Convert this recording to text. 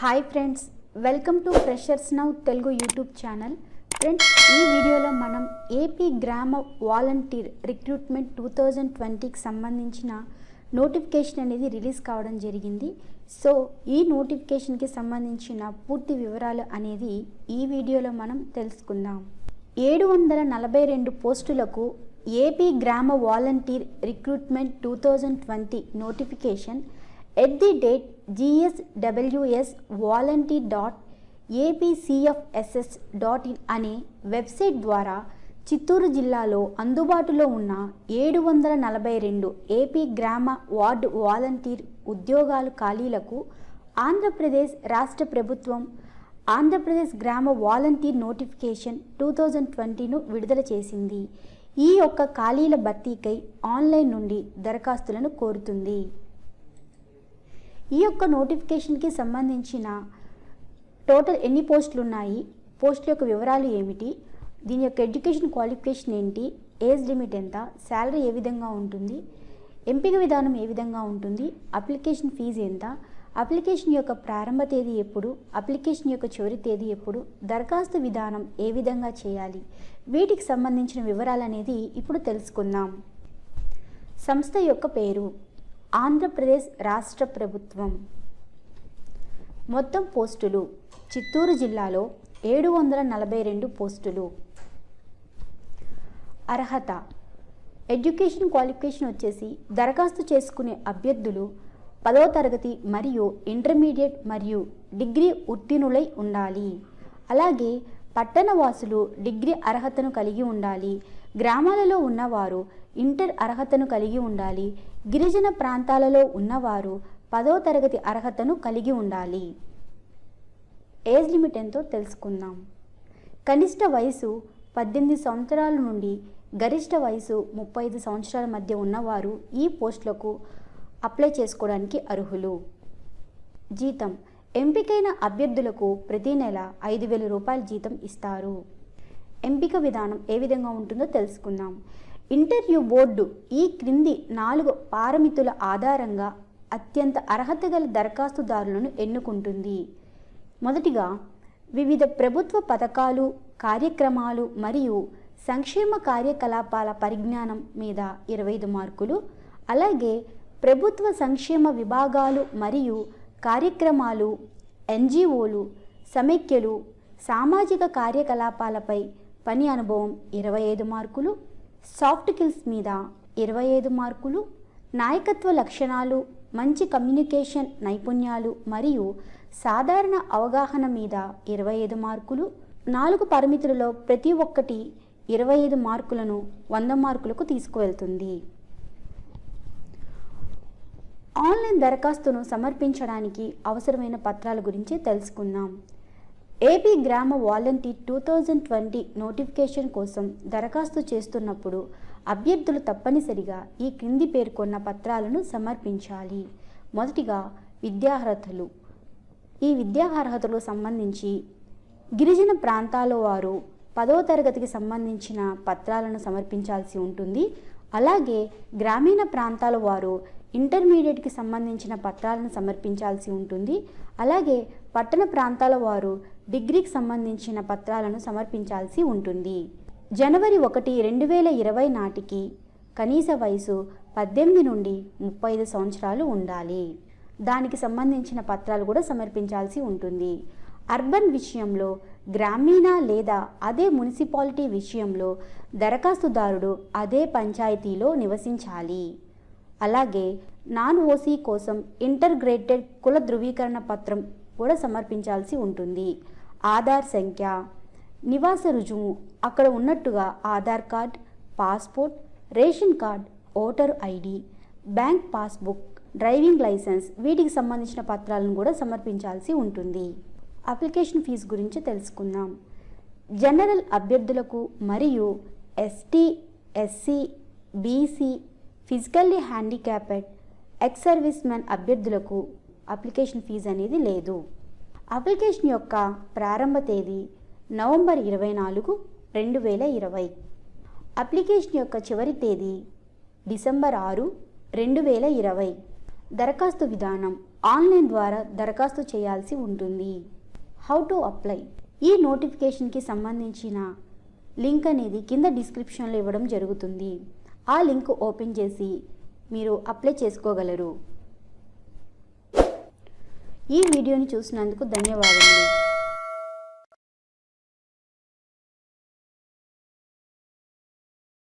Hi friends, welcome to freshers now Telugu YouTube channel. Friends, ఈ వీడియోలో మనం ఏపీ గ్రామ వాలంటీర్ రిక్రూట్మెంట్ 2020కి సంబంధించిన నోటిఫికేషన్ అనేది రిలీజ్ కావడం జరిగింది. సో ఈ నోటిఫికేషన్కి సంబంధించిన పూర్తి వివరాలు అనేది ఈ వీడియోలో మనం తెలుసుకుందాం. 742 పోస్టులకు ఏపీ గ్రామ volunteer recruitment 2020 notification at the date gsws volunteer.apcfss.in అనే వెబ్సైట్ ద్వారా చిత్తూరు జిల్లాలో అందుబాటులో ఉన్న 742 ఏపీ గ్రామ వార్డు వాలంటీర్ ఉద్యోగాలు ఖాళీలకు ఆంధ్రప్రదేశ్ రాష్ట్ర ప్రభుత్వం ఆంధ్రప్రదేశ్ గ్రామ వాలంటీర్ నోటిఫికేషన్ 2020ను విడుదల చేసింది. ఈ యొక్క ఖాళీల భర్తీకై ఆన్లైన్ నుండి దరఖాస్తులను కోరుతుంది. ఈ యొక్క నోటిఫికేషన్కి సంబంధించిన టోటల్ ఎన్ని పోస్టులు ఉన్నాయి, పోస్టుల యొక్క వివరాలు ఏమిటి, దీని యొక్క ఎడ్యుకేషన్ క్వాలిఫికేషన్ ఏంటి, ఏజ్ లిమిట్ ఎంత, శాలరీ ఏ విధంగా ఉంటుంది, ఎంపిక విధానం ఏ విధంగా ఉంటుంది, అప్లికేషన్ ఫీజు ఎంత, అప్లికేషన్ యొక్క ప్రారంభ తేదీ ఎప్పుడు, అప్లికేషన్ యొక్క చివరి తేదీ ఎప్పుడు, దరఖాస్తు విధానం ఏ విధంగా చేయాలి, వీటికి సంబంధించిన వివరాలు అనేది ఇప్పుడు తెలుసుకుందాం. సంస్థ యొక్క పేరు ఆంధ్రప్రదేశ్ రాష్ట్ర ప్రభుత్వం. మొత్తం పోస్టులు చిత్తూరు జిల్లాలో 742 పోస్టులు. అర్హత ఎడ్యుకేషన్ క్వాలిఫికేషన్ వచ్చేసి దరఖాస్తు చేసుకునే అభ్యర్థులు 10వ తరగతి మరియు ఇంటర్మీడియట్ మరియు డిగ్రీ ఉత్తీర్ణులై ఉండాలి. అలాగే పట్టణ వాసులు డిగ్రీ అర్హతను కలిగి ఉండాలి. గ్రామాలలో ఉన్నవారు ఇంటర్ అర్హతను కలిగి ఉండాలి. గిరిజన ప్రాంతాలలో ఉన్నవారు 10వ తరగతి అర్హతను కలిగి ఉండాలి. ఏజ్ లిమిట్ ఎంతో తెలుసుకుందాం. కనిష్ట వయసు 18 సంవత్సరాల నుండి గరిష్ట వయసు 35 సంవత్సరాల మధ్య ఉన్నవారు ఈ పోస్టులకు అప్లై చేసుకోవడానికి అర్హులు. జీతం ఎంపికైన అభ్యర్థులకు ప్రతి నెల 5,000 రూపాయల జీతం ఇస్తారు. ఎంపిక విధానం ఏ విధంగా ఉంటుందో తెలుసుకుందాం. ఇంటర్వ్యూ బోర్డు ఈ క్రింది 4 పారామితుల ఆధారంగా అత్యంత అర్హత గల దరఖాస్తుదారులను ఎన్నుకుంటుంది. మొదటిగా వివిధ ప్రభుత్వ పథకాలు, కార్యక్రమాలు మరియు సంక్షేమ కార్యకలాపాల పరిజ్ఞానం మీద 25 మార్కులు, అలాగే ప్రభుత్వ సంక్షేమ విభాగాలు మరియు కార్యక్రమాలు, ఎన్జిఓలు, సమైక్యలు, సామాజిక కార్యకలాపాలపై పని అనుభవం 25 మార్కులు, సాఫ్ట్ స్కిల్స్ మీద 25 మార్కులు, నాయకత్వ లక్షణాలు, మంచి కమ్యూనికేషన్ నైపుణ్యాలు మరియు సాధారణ అవగాహన మీద 25 మార్కులు. 4 పరిమితులలో ప్రతి ఒక్కటి 25 మార్కులను 100 మార్కులకు తీసుకువెళ్తుంది. ఆన్లైన్ దరఖాస్తును సమర్పించడానికి అవసరమైన పత్రాల గురించి తెలుసుకుందాం. ఏపీ గ్రామ వాలంటీర్ 2020 నోటిఫికేషన్ కోసం దరఖాస్తు చేస్తున్నప్పుడు అభ్యర్థులు తప్పనిసరిగా ఈ క్రింది పేర్కొన్న పత్రాలను సమర్పించాలి. మొదటిగా విద్యార్హతలు. ఈ విద్యార్హతలకు సంబంధించి గిరిజన ప్రాంతాల వారు 10వ తరగతికి సంబంధించిన పత్రాలను సమర్పించాల్సి ఉంటుంది. అలాగే గ్రామీణ ప్రాంతాల వారు ఇంటర్మీడియట్కి సంబంధించిన పత్రాలను సమర్పించాల్సి ఉంటుంది. అలాగే పట్టణ ప్రాంతాల వారు డిగ్రీకి సంబంధించిన పత్రాలను సమర్పించాల్సి ఉంటుంది. జనవరి 1, 2020 నాటికి కనీస వయసు 18 నుండి 35 సంవత్సరాలు ఉండాలి. దానికి సంబంధించిన పత్రాలు కూడా సమర్పించాల్సి ఉంటుంది. అర్బన్ విషయంలో, గ్రామీణ లేదా అదే మున్సిపాలిటీ విషయంలో దరఖాస్తుదారుడు అదే పంచాయతీలో నివసించాలి. అలాగే నాన్ ఓసీ కోసం ఇంటర్గ్రేటెడ్ కుల ధృవీకరణ పత్రం కూడా సమర్పించాల్సి ఉంటుంది. ఆధార్ సంఖ్య, నివాస రుజువు, అక్కడ ఉన్నట్టుగా Aadhaar card, passport, ration card, voter ID, bank passbook, driving licence, వీటికి సంబంధించిన పత్రాలను కూడా సమర్పించాల్సి ఉంటుంది. అప్లికేషన్ ఫీజు గురించి తెలుసుకుందాం. జనరల్ అభ్యర్థులకు మరియు ST, SC, BC, physically handicapped, ex service man అభ్యర్థులకు అప్లికేషన్ ఫీజు అనేది లేదు. అప్లికేషన్ యొక్క ప్రారంభ తేదీ నవంబర్ 24, 2020. అప్లికేషన్ యొక్క చివరి తేదీ డిసెంబర్ 6, 2020. దరఖాస్తు విధానం ఆన్లైన్ ద్వారా దరఖాస్తు చేయాల్సి ఉంటుంది. How to apply? ఈ నోటిఫికేషన్కి సంబంధించిన లింక్ అనేది కింద డిస్క్రిప్షన్లో ఇవ్వడం జరుగుతుంది. ఆ లింక్ ఓపెన్ చేసి మీరు అప్లై చేసుకోగలరు. ఈ వీడియోని చూసినందుకు ధన్యవాదములు.